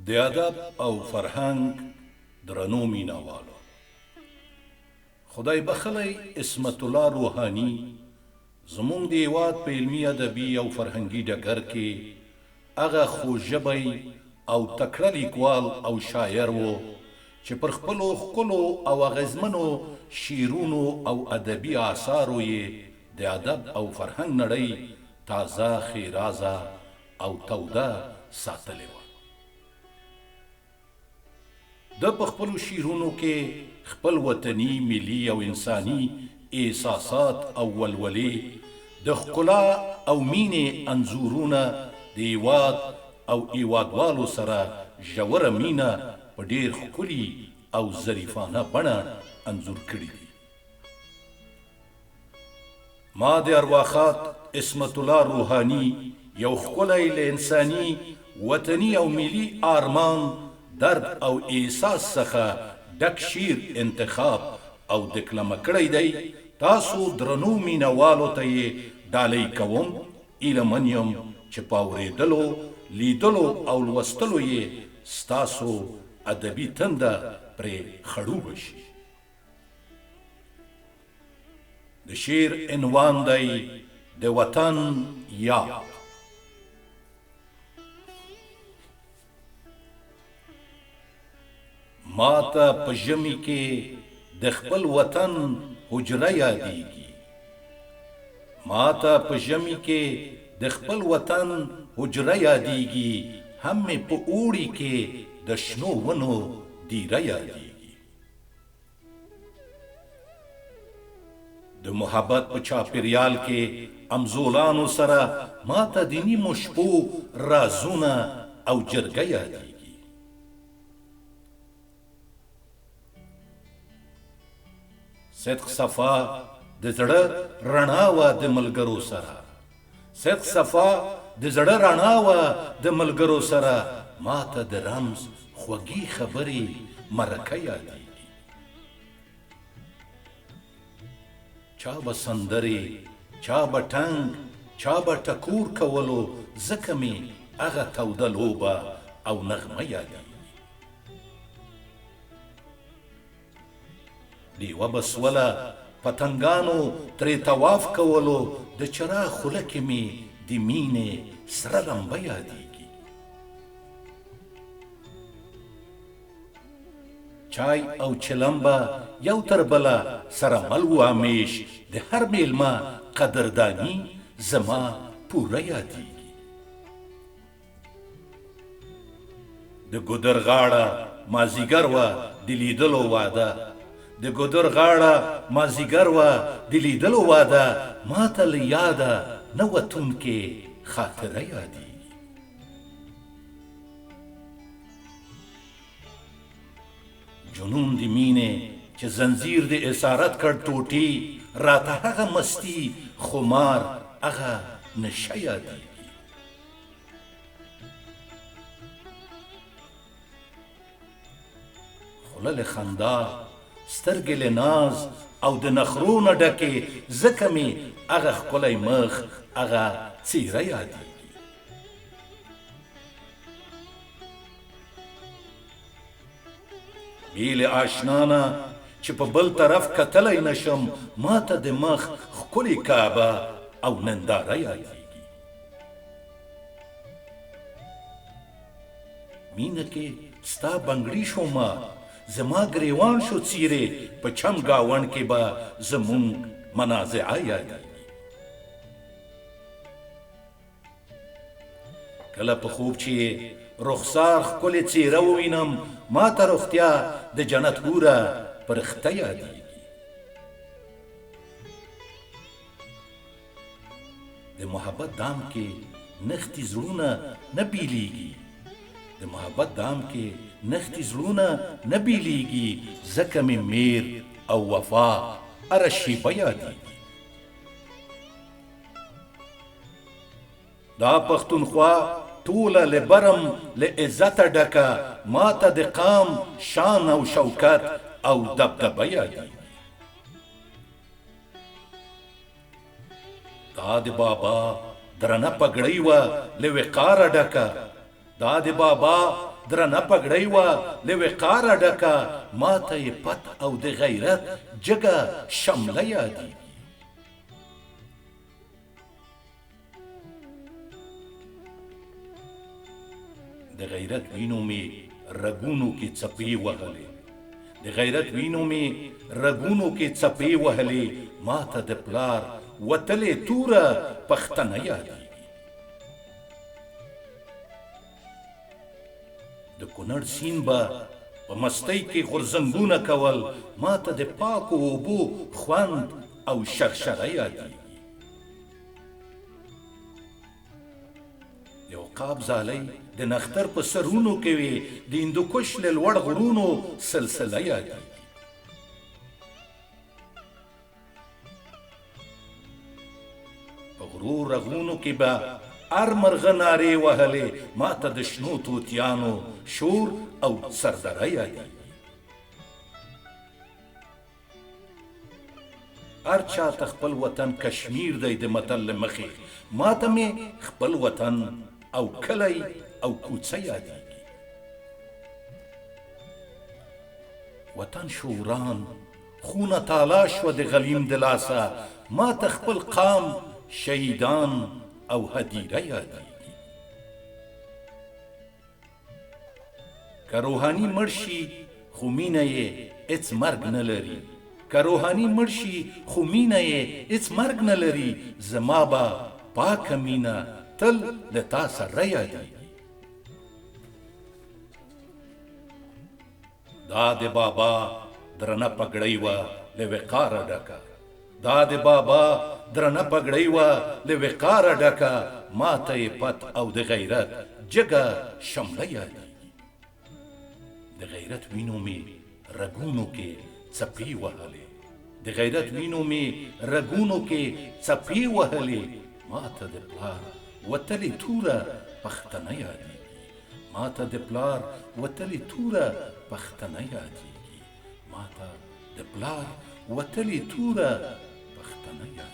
د ادب او فرهنګ درنو مینوالو، خدای بخلی عصمت الله روحاني زمونږ د هیواد په علمي ادبي او فرهنګي ډګر کې هغه خوږژبی او تکړه لیکوال او شاعر و چې پر خپلو ښکلو او اغیزمنو شعرونو او ادبي آثارو یې د ادب او فرهنګ نړۍ تازه ښېرازه او توده ساتلې وه. د په خپلو شعرونو کې خپل وطني، ملي او انساني احساسات او ولولې د ښکلا او مینې انځورونه د هیواد او هیوادوالو سره ژوره مینه په ډېر ښکلي او ظریفانه بڼه انځور کړي دي. ما د ارواښاد عصمت الله روحاني یو ښکلی له انساني، وطني او ملي آرمان، درد او احساس څخه ډک شعر انتخاب او دکلمه کړی دی. تاسو درنو مینوالو ته یې ډالۍ کوم. ایله من یم چې په اورېدلو، لیدلو او لوستلو یې ستاسو ادبي تنده پرې خړوبه شي. د شعر عنوان دی د وطن یاد. ما ته په ژمي کې د خپل وطن حجره یادیږي. ما ته په ژمي کې د خپل وطن حجره یادیږي. هم مې په اوړي کې د شنو ونو دیره یادیږي. د محبت په چاپېریال کې امزولانو سره ما ته د نیمو شپو رازونه او جرګه یادیږي. صدق صفا د زړه رڼا وه د ملګرو سره. صدق صفا د زړه رڼا وه د ملګرو سره. ما ته د رمز خوږې خبرې مرکه یادیږي. چا به سندرې، چا به ټنګ، چا به ټکور کولو، ځکه مې هغه توده لوبه او نغمه یادیږي. لیوه به سوله پتنګانو ترې طواف کولو، د چراغ خوله کې مې د مینې سره لمبه یادیږي. چای او چلم به یو تر بله سره مل و همیش، د هر میلمه قدرداني زما پوره یادیږي. د ګودر غاړه مازیګر وه د لیدلو واده. د ګودر غاړه مازیګر وه د لیدلو واده. ما ته له یاده نه وتونکې خاطره یادیږي. جنون د مینې چې زنځیر د اسارت کړ ټوټې، راته هغه مستی خمار هغه نشه یادیږي. خوله له خندا، سترګې له ناز او د نخرو نه ډکې، ځکه مې هغه ښکلی مخ هغه څېره یادیږي. بې له اشنا نه چې په بل طرف کتلی نشم، ما ته د مخ ښکلې کعبه او ننداره یادیږي. مینه کې ستا بنګړي شومه، زما ګریوان شو څیرې، په چم ګاونډ کې به زمونږ منازعه یادیږي. کله په خوب چې رخسار ښکلې څیره ووینم، ما ته روغتیا د جنت حوره پرخته یادیږي. د محبت دام کې نښتي زړونه نه بیلیږي. د محبت دام کې نښتي زړونه نه بیلیږي، ځکه مې میر او وفا هره شیبه یادیږي. دا پښتونخوا ټوله له برم له عزته ډکه، ما ته د قام شان او شوکت او دبدبه یادیږي. دا د بابا درنه پګړۍ وه له وقاره ډکه. دا د بابا درنه پګړۍ وه له وقاره ډکه ماته یې پت او د غیرت جګه شمله یادېږي. د غیرت وینو مې رګونو کې څپې وهلې، د غیرت وینو مې رګونو کې څپې وهلې، ماته د پلار وتلې توره پښتنه یادېږي. د کونړ سیند به په مستۍ کې غورځنګونه کول، ماته د پاکو اوبو خوند او شرشره یادېږي. د عقاب ځالۍ د نختر په سرونو کې وي، د هندوکش له لوړ غرونو سلسله یادېږي. په غرو رغونو کې به هر مرغه نارې وهلې، ماته د شنو توتیانو شور او سردره یادېږي. هر چاته خپل وطن کشمیر دی د متل له مخې، ماته مې خپل وطن او کلی او کوڅه یادېږي. وطن شوران خونه تالا شوه د غلیم د لاسه، ماته خپل قام شهیدان او هدیره یادېږي. که روحاني مړ شي خو مینه یې هېڅ مرګ نه لري، که روحاني مړ شي خو مینه یې هېڅ مرګ نه لري، زما به پاکه مینه تل له تا سره یادېږي. دا د بابا درنه پګړۍ وه له وقاره ډکه، دا د بابا درنه پګړۍ وه له وقاره ډکه، ماته یې پت او د غیرت جګه شمله یادېږي. د غیرت وینو مې رګونو کې څپې وهلې، د غیرت وینو مې رګونو کې څپې وهلې، ماته د پلار وتلې توره پښتنه یادېږي، ماته د پلار وتلې توره پښتنه یادېږي، ماته د پلار وتلې توره پښتنه یادېږي.